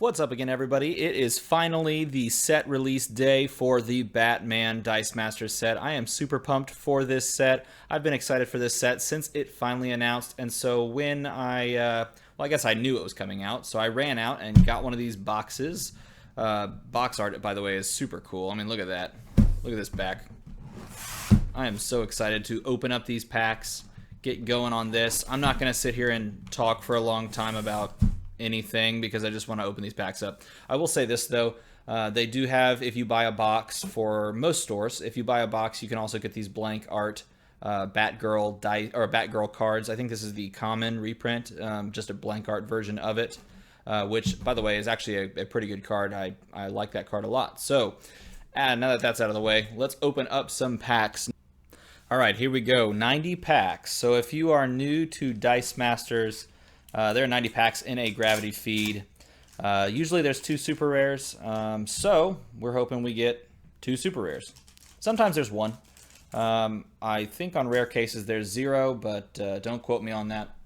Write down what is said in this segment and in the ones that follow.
What's up again, everybody? It is finally the set release day for the Batman Dice Masters set. I am super pumped for this set. I've been excited for this set since it finally announced, and so when well, I guess I knew it was coming out, so I ran out and got one of these boxes. Box art, by the way, is super cool. I mean, look at that. Look at this back. I am so excited to open up these packs, get going on this. I'm not going to sit here and talk for a long time about anything because I just want to open these packs up. I will say this though, they do have, if you buy a box for most stores, if you buy a box, you can also get these blank art Batgirl dice or Batgirl cards. I think this is the common reprint, just a blank art version of it, which by the way is actually a pretty good card. I like that card a lot. So now that that's out of the way, let's open up some packs. All right, here we go. 90 packs. So if you are new to Dice Masters, there are 90 packs in a gravity feed. Usually there's 2 super rares, so we're hoping we get 2 super rares. Sometimes there's 1. I think on rare cases there's 0, but don't quote me on that.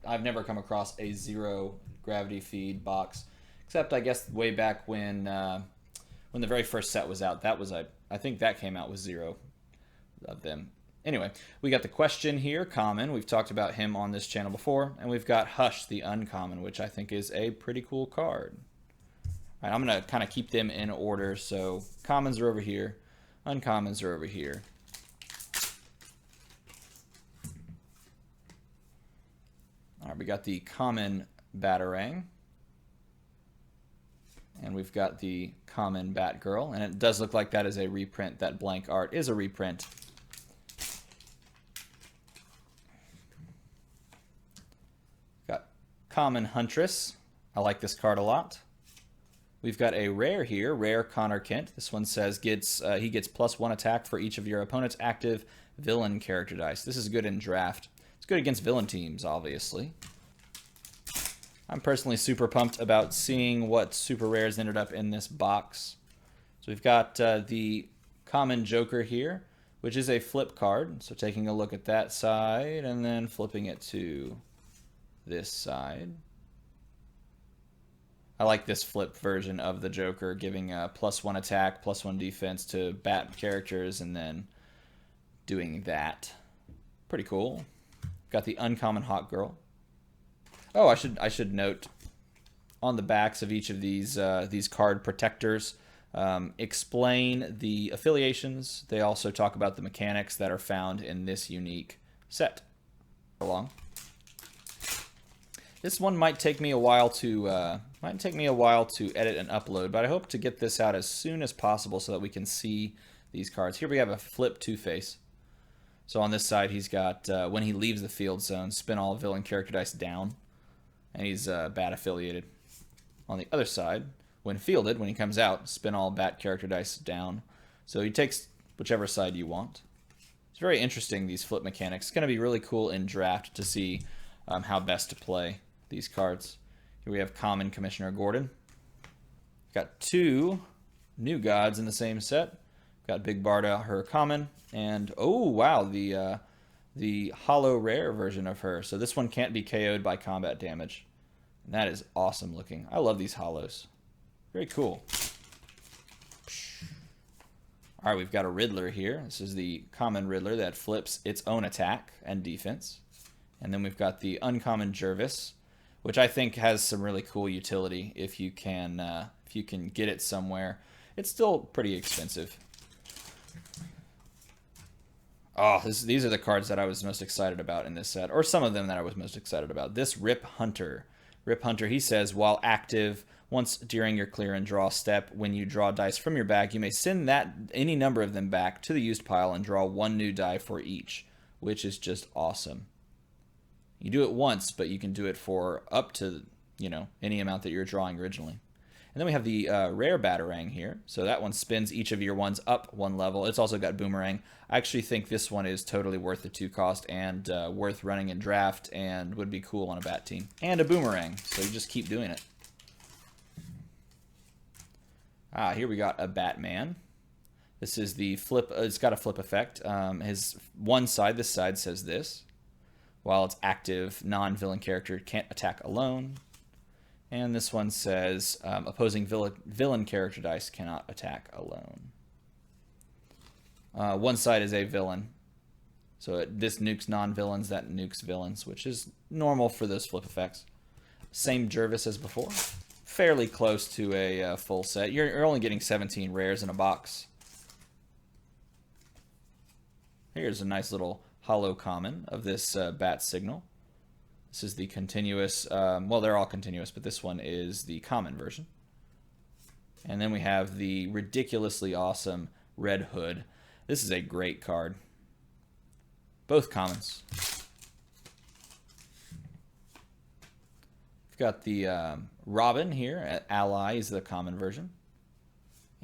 I've never come across a 0 gravity feed box, except I guess way back when the very first set was out. That was I think that came out with 0 of them. Anyway, we got the question here, common. We've talked about him on this channel before. And we've got Hush, the uncommon, which I think is a pretty cool card. All right, I'm going to kind of keep them in order. So commons are over here. Uncommons are over here. All right, we got the common Batarang. And we've got the common Batgirl. And it does look like that is a reprint. That blank art is a reprint. Common Huntress. I like this card a lot. We've got a rare here, rare Connor Kent. This one says he gets +1 attack for each of your opponent's active villain character dice. This is good in draft. It's good against villain teams, obviously. I'm personally super pumped about seeing what super rares ended up in this box. So we've got the common Joker here, which is a flip card. So taking a look at that side and then flipping it to this side. I like this flip version of the Joker, giving a +1 attack, +1 defense to bat characters, and then doing that. Pretty cool. Got the uncommon Hawk Girl. Oh, I should note on the backs of each of these card protectors, explain the affiliations. They also talk about the mechanics that are found in this unique set. Along. This one might take me a while to edit and upload, but I hope to get this out as soon as possible so that we can see these cards. Here we have a flip Two-Face. So on this side, he's got when he leaves the field zone, spin all villain character dice down, and he's bat affiliated. On the other side, when fielded, when he comes out, spin all bat character dice down. So he takes whichever side you want. It's very interesting, these flip mechanics. It's going to be really cool in draft to see how best to play these cards. Here we have common Commissioner Gordon. Got 2 new gods in the same set. Got Big Barda, her common, and oh wow, the hollow rare version of her. So this one can't be KO'd by combat damage. And that is awesome looking. I love these hollows. Very cool. All right, we've got a Riddler here. This is the common Riddler that flips its own attack and defense. And then we've got the uncommon Jervis, which I think has some really cool utility if you can get it somewhere. It's still pretty expensive. Oh, these are the cards that I was most excited about in this set, or some of them that I was most excited about. This Rip Hunter. Rip Hunter, he says, while active, once during your clear and draw step, when you draw dice from your bag, you may send any number of them back to the used pile and draw 1 new die for each, which is just awesome. You do it once, but you can do it for up to, any amount that you're drawing originally. And then we have the rare Batarang here. So that one spins each of your ones up 1 level. It's also got Boomerang. I actually think this one is totally worth the 2 cost and worth running in draft and would be cool on a bat team. And a Boomerang, so you just keep doing it. Here we got a Batman. This is the flip. It's got a flip effect. His one side, this side says this. While it's active, non-villain character can't attack alone. And this one says opposing villain character dice cannot attack alone. One side is a villain. So this nukes non-villains, that nukes villains, which is normal for those flip effects. Same Jervis as before. Fairly close to a full set. You're only getting 17 rares in a box. Here's a nice little hollow common of this bat signal. This is the continuous, well, they're all continuous, but this one is the common version. And then we have the ridiculously awesome Red Hood. This is a great card. Both commons. We've got the Robin here. Ally is the common version.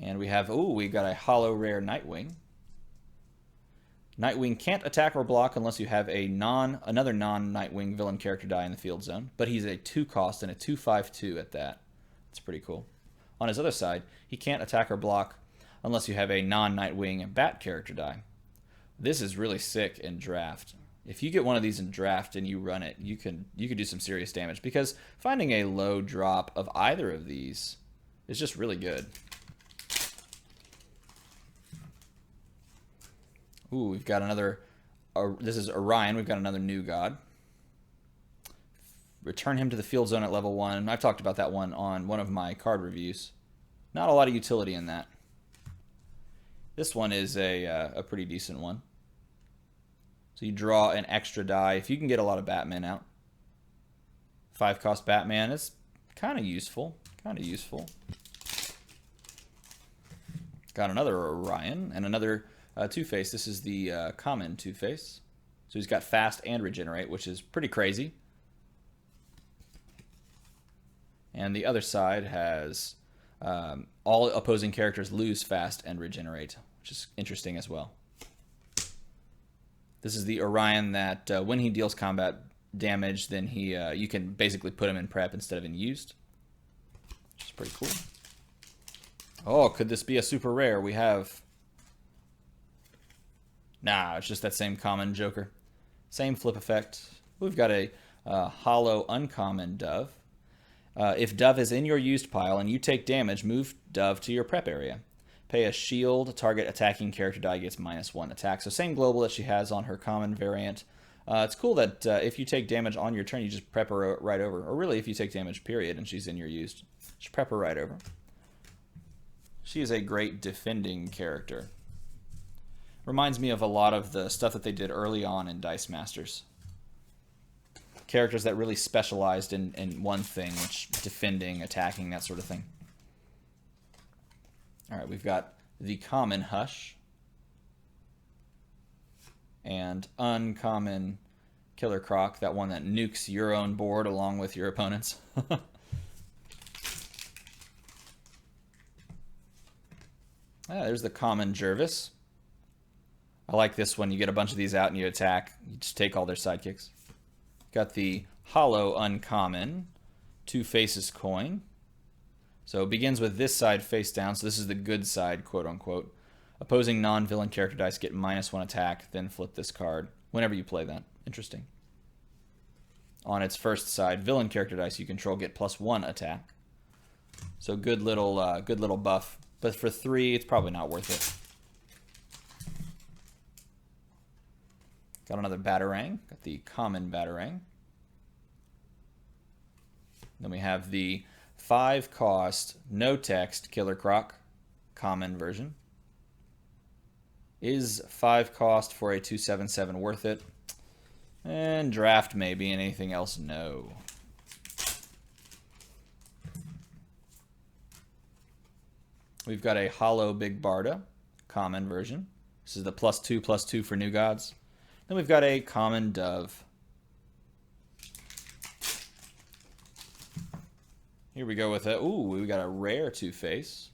And we have, we got a hollow rare Nightwing. Nightwing can't attack or block unless you have another non-Nightwing villain character die in the field zone. But he's a 2-cost and a 2/5/2 at that. That's pretty cool. On his other side, he can't attack or block unless you have a non-Nightwing bat character die. This is really sick in draft. If you get one of these in draft and you run it, you could do some serious damage, because finding a low drop of either of these is just really good. Ooh, we've got another, this is Orion, we've got another new god. Return him to the field zone at level 1. I've talked about that one on one of my card reviews. Not a lot of utility in that. This one is a pretty decent one. So you draw an extra die. If you can get a lot of Batman out. 5-cost Batman is kind of useful. Got another Orion and another Two-Face. This is the common Two-Face. So he's got fast and regenerate, which is pretty crazy. And the other side has all opposing characters lose fast and regenerate, which is interesting as well. This is the Orion that when he deals combat damage, then you can basically put him in prep instead of in used, which is pretty cool. Oh, could this be a super rare? We have... Nah, it's just that same common Joker. Same flip effect. We've got a hollow uncommon Dove. If Dove is in your used pile and you take damage, move Dove to your prep area. Pay a shield, target attacking character die gets -1 attack. So same global that she has on her common variant. It's cool that if you take damage on your turn, you just prep her right over. Or really, if you take damage, period, and she's in your used, just prep her right over. She is a great defending character. Reminds me of a lot of the stuff that they did early on in Dice Masters. Characters that really specialized in one thing, which defending, attacking, that sort of thing. All right, we've got the common Hush and uncommon Killer Croc, that one that nukes your own board along with your opponent's. There's the common Jervis. I like this one. You get a bunch of these out and you attack. You just take all their sidekicks. Got the hollow uncommon Two Faces coin. So it begins with this side face down. So this is the good side, quote unquote. Opposing non-villain character dice get -1 attack, then flip this card whenever you play that. Interesting. On its first side, villain character dice you control get +1 attack. So good little buff. But for 3, it's probably not worth it. Got another Batarang. Got the common Batarang. Then we have the 5-cost, no text Killer Croc, common version. Is 5-cost for a 2/7/7 worth it? And draft maybe, and anything else no. We've got a hollow Big Barda, common version. This is the +2/+2 for new gods. Then we've got a common Dove. Here we go with it. Ooh, we got a rare Two-Face.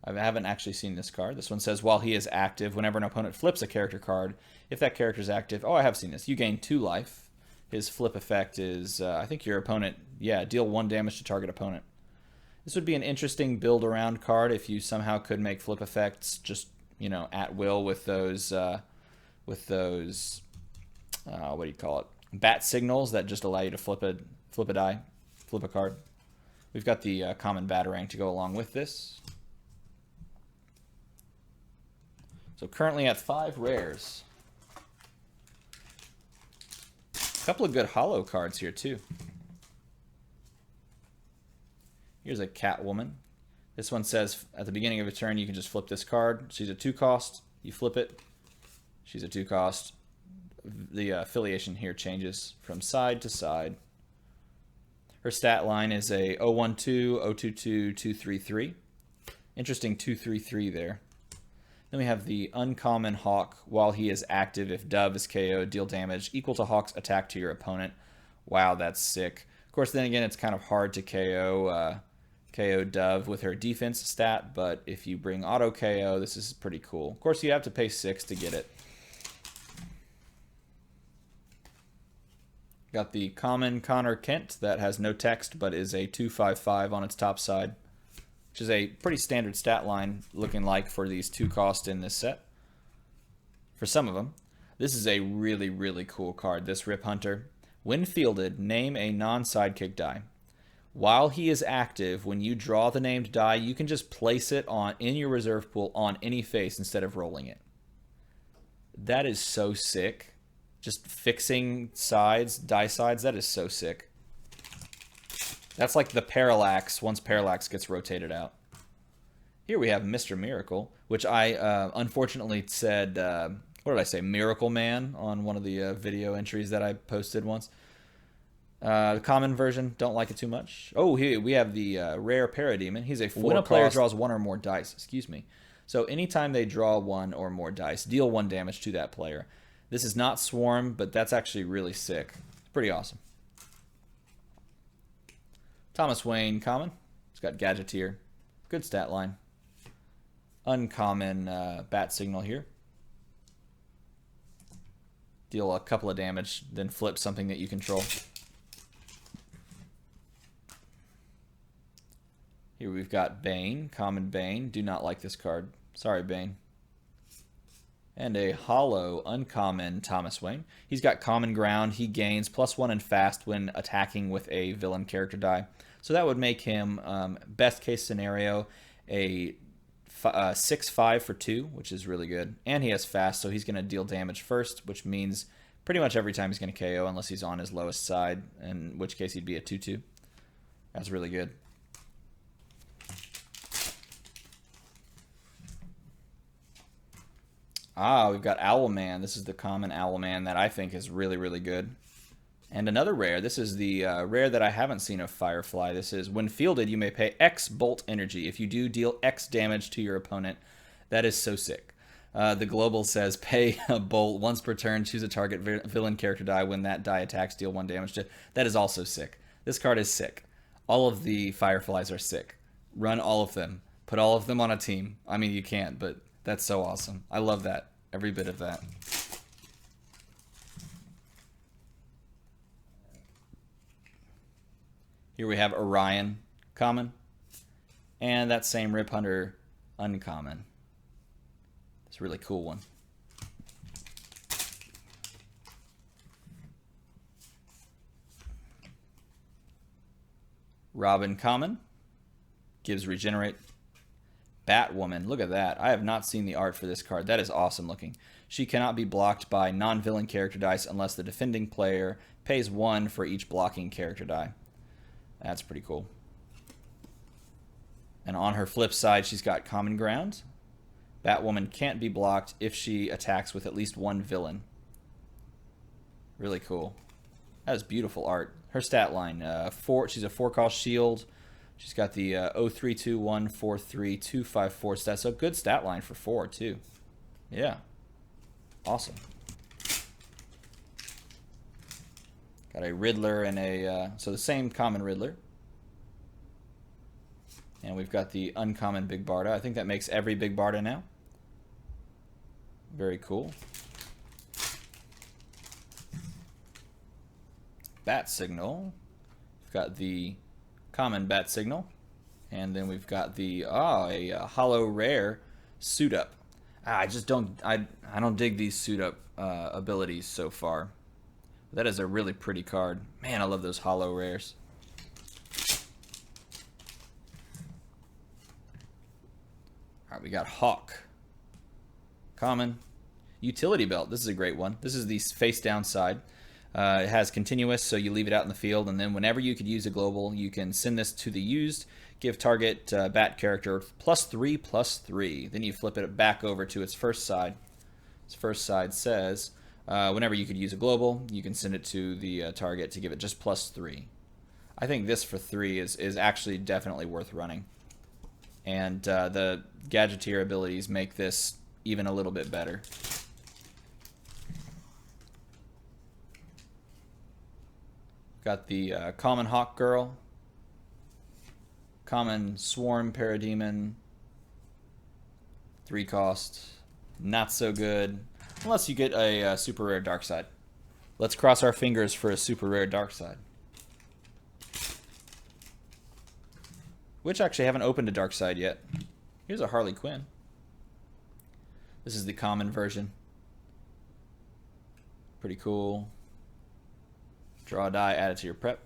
I haven't actually seen this card. This one says, while he is active, whenever an opponent flips a character card, if that character is active... Oh, I have seen this. You gain 2 life. His flip effect is, I think your opponent... Yeah, deal 1 damage to target opponent. This would be an interesting build-around card if you somehow could make flip effects just, you know, at will with those... what do you call it? Bat signals that just allow you to flip a die, flip a card. We've got the common Batarang to go along with this. So currently at 5 rares. A couple of good holo cards here too. Here's a Catwoman. This one says at the beginning of a turn you can just flip this card. She's a 2-cost. You flip it. She's a 2-cost. The affiliation here changes from side to side. Her stat line is a 012, 022, 233. Interesting 233 there. Then we have the uncommon Hawk. While he is active, if Dove is KO, deal damage equal to Hawk's attack to your opponent. Wow, that's sick. Of course, then again, it's kind of hard to KO Dove with her defense stat, but if you bring auto KO, this is pretty cool. Of course, you have to pay 6 to get it. Got the common Connor Kent that has no text, but is a 255 on its top side, which is a pretty standard stat line looking like for these 2-cost in this set. For some of them. This is a really, really cool card, this Rip Hunter. When fielded, name a non-sidekick die. While he is active, when you draw the named die, you can just place it in your reserve pool on any face instead of rolling it. That is so sick. Just fixing sides, die sides, that is so sick. That's like the Parallax once Parallax gets rotated out. Here we have Mr. Miracle, which I unfortunately said, what did I say, Miracle Man on one of the video entries that I posted once. The common version, don't like it too much. Oh, here we have the rare Parademon. He's a 4-cost. When a player draws 1 or more dice, excuse me. So anytime they draw 1 or more dice, deal 1 damage to that player. This is not Swarm, but that's actually really sick. It's pretty awesome. Thomas Wayne, common. It's got Gadgeteer. Good stat line. Uncommon Bat Signal here. Deal a couple of damage, then flip something that you control. Here we've got Bane, common Bane. Do not like this card. Sorry, Bane. And a holo, uncommon Thomas Wayne. He's got common ground. He gains +1 and fast when attacking with a villain character die. So that would make him, best case scenario, a 6/5 for 2, which is really good. And he has fast, so he's going to deal damage first, which means pretty much every time he's going to KO unless he's on his lowest side, in which case he'd be a 2/2. That's really good. Ah, we've got Owlman. This is the common Owlman that I think is really, really good. And another rare. This is the rare that I haven't seen of Firefly. This is, when fielded, you may pay X bolt energy. If you do, deal X damage to your opponent. That is so sick. The global says, pay a bolt once per turn, choose a target villain character die. When that die attacks, deal 1 damage to. That is also sick. This card is sick. All of the Fireflies are sick. Run all of them. Put all of them on a team. I mean, you can't, but that's so awesome. I love that. Every bit of that. Here we have Orion, common. And that same Rip Hunter, uncommon. It's a really cool one. Robin, common. Gives regenerate. Batwoman, look at that. I have not seen the art for this card. That is awesome looking. She cannot be blocked by non-villain character dice unless the defending player pays 1 for each blocking character die. That's pretty cool. And on her flip side, she's got common ground. Batwoman can't be blocked if she attacks with at least 1 villain. Really cool. That is beautiful art. Her stat line, she's a 4-cost shield. She's got the 032143 stat. So good stat line for 4 too. Yeah. Awesome. Got a Riddler and a so the same common Riddler. And we've got the uncommon Big Barda. I think that makes every Big Barda now. Very cool. Bat Signal. We've got the common Bat Signal. And then we've got the a holo rare Suit Up. I just don't I don't dig these Suit Up abilities so far. That is a really pretty card. Man, I love those holo rares. All right, we got Hawk. Common. Utility Belt. This is a great one. This is the face down side. It has continuous, so you leave it out in the field, and then whenever you could use a global, you can send this to the used, give target bat character +3/+3. Then you flip it back over to its first side. Its first side says, whenever you could use a global, you can send it to the target to give it just +3. I think this for 3 is actually definitely worth running. And the Gadgeteer abilities make this even a little bit better. Got the common Hawk Girl, common Swarm Parademon, 3 cost, not so good, unless you get a super rare Dark Side. Let's cross our fingers for a super rare Dark Side. Which actually haven't opened a Dark Side yet. Here's a Harley Quinn. This is the common version. Pretty cool. Draw a die, add it to your prep.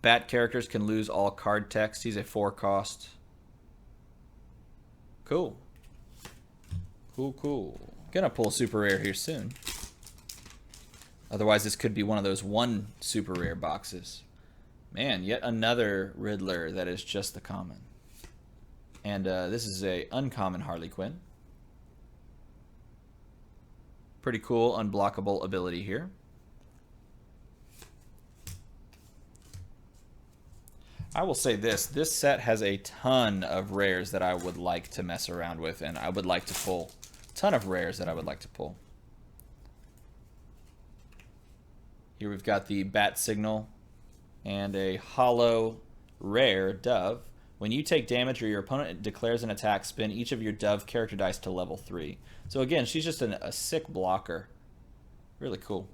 Bat characters can lose all card text. He's a 4 cost. Cool. Cool. Gonna pull a super rare here soon. Otherwise, this could be one of those 1 super rare boxes. Man, yet another Riddler that is just the common. And this is a uncommon Harley Quinn. Pretty cool unblockable ability here. I will say this set has a ton of rares that I would like to mess around with and I would like to pull. Ton of rares that I would like to pull. Here we've got the Bat Signal and a hollow rare Dove. When you take damage or your opponent declares an attack, spin each of your Dove character dice to level 3. So again, she's just a sick blocker. Really cool.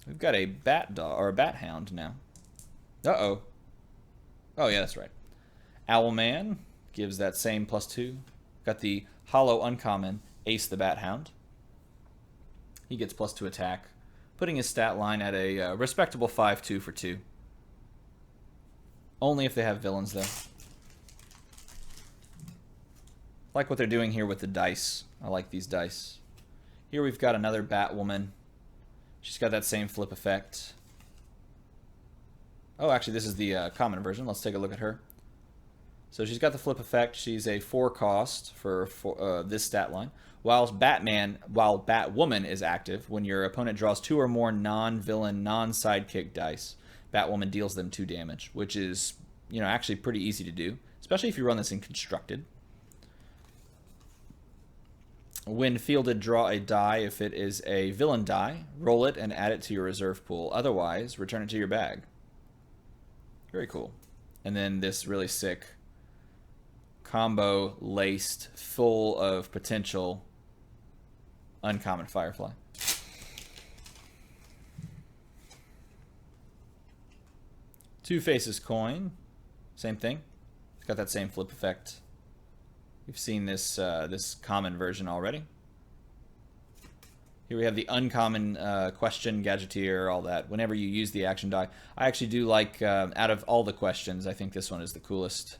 We've got a Bat Dog or a Bat Hound now. Uh-oh. Oh yeah, that's right. Owlman gives that same +2. Got the hollow uncommon Ace the Bat Hound. He gets +2 attack, putting his stat line at a respectable 5/2 for 2. Only if they have villains though. Like what they're doing here with the dice. I like these dice. Here we've got another Batwoman. She's got that same flip effect. Oh, actually, this is the common version. Let's take a look at her. So she's got the flip effect. She's a 4 cost for this stat line. While Batwoman is active, when your opponent draws 2 or more non-villain, non-sidekick dice, Batwoman deals them 2 damage, which is, you know, actually pretty easy to do, especially if you run this in Constructed. When fielded, draw a die. If it is a villain die, roll it and add it to your reserve pool. Otherwise, return it to your bag. Very cool. And then this really sick combo laced, full of potential uncommon Firefly. Two Faces coin. Same thing. It's got that same flip effect. We've seen this this common version already. Here we have the uncommon question, Gadgeteer, all that. Whenever you use the action die, I actually do like, out of all the questions, I think this one is the coolest.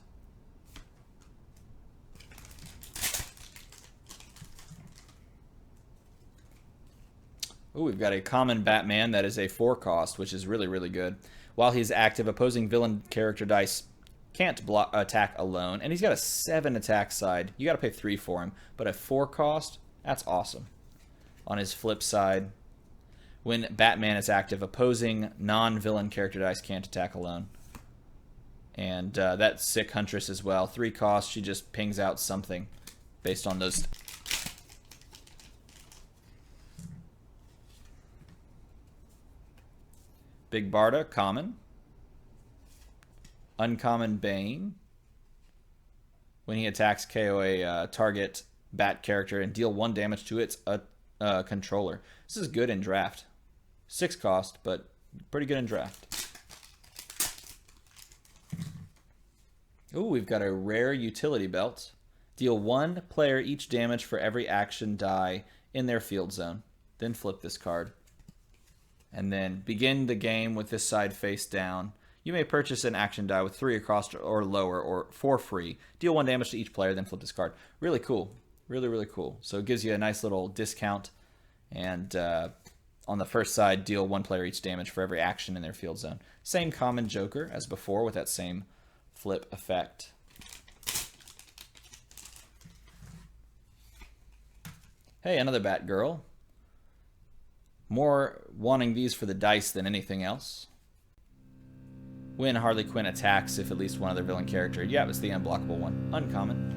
Oh, we've got a common Batman that is a 4 cost, which is really, really good. While he's active, opposing villain character dice can't attack alone, and he's got a 7 attack side. You got to pay 3 for him, but a 4 cost, that's awesome. On his flip side, when Batman is active, opposing non-villain character dice can't attack alone. And that's sick Huntress as well. 3 cost, she just pings out something based on those. Big Barda, common. Uncommon Bane. When he attacks, KO a target bat character and deal 1 damage to its controller. This is good in draft. 6 cost, but pretty good in draft. Ooh, we've got a rare utility belt. Deal 1 player each damage for every action die in their field zone. Then flip this card. And then begin the game with this side face down. You may purchase an action die with 3 across or lower or for free. Deal 1 damage to each player, then flip this card. Really cool. Really, really cool. So it gives you a nice little discount. And on the first side, deal 1 player each damage for every action in their field zone. Same common Joker as before with that same flip effect. Hey, another Batgirl. More wanting these for the dice than anything else. When Harley Quinn attacks, if at least one other villain character. Yeah, it's the unblockable one. Uncommon.